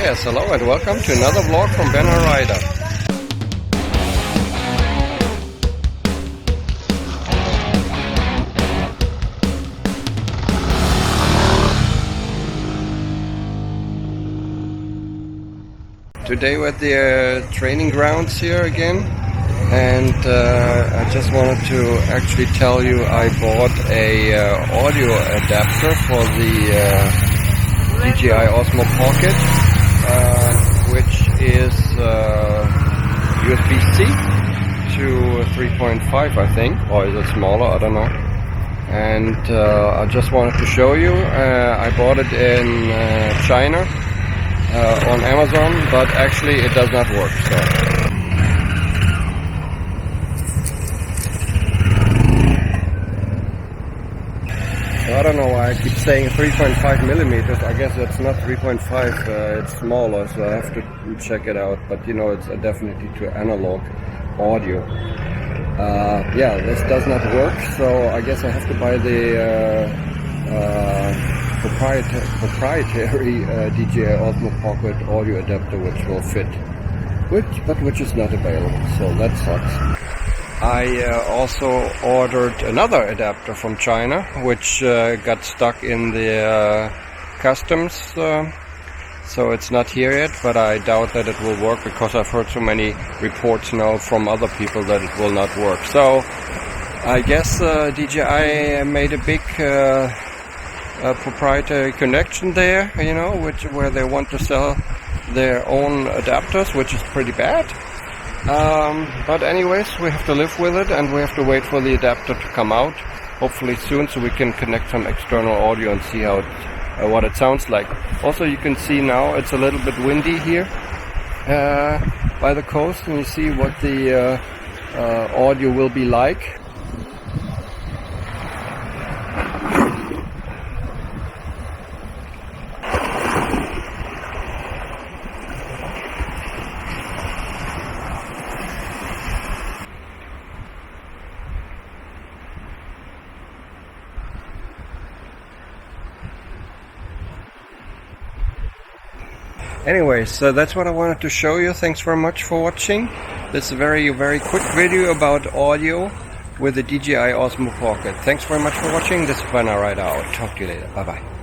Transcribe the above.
Yes, hello and welcome to another vlog from Banner Rider. Today we're at the training grounds here again, and I just wanted to actually tell you I bought a audio adapter for the DJI Osmo Pocket, which is USB-C to 3.5, I think, or is it smaller? I don't know. And I just wanted to show you. I bought it in China on Amazon, but actually it does not work. So I don't know why I keep saying 3.5 millimeters. I guess it's not 3.5, it's smaller, so I have to check it out. But you know, it's definitely to analog audio. Yeah, this does not work, so I guess I have to buy the proprietary DJI Osmo Pocket audio adapter, which will fit, which is not available, so that sucks. I also ordered another adapter from China, which got stuck in the customs, so it's not here yet, but I doubt that it will work because I've heard so many reports now from other people that it will not work. So I guess DJI made a big proprietary connection there, you know, where they want to sell their own adapters, which is pretty bad. But anyways, we have to live with it, and we have to wait for the adapter to come out, hopefully soon, so we can connect some external audio and see how what it sounds like. Also, you can see now it's a little bit windy here by the coast, and you see what the audio will be like. Anyways, so that's what I wanted to show you. Thanks very much for watching this very quick video about audio with the DJI Osmo Pocket. Thanks very much for watching. This is Banner Rider out. Talk to you later. Bye bye.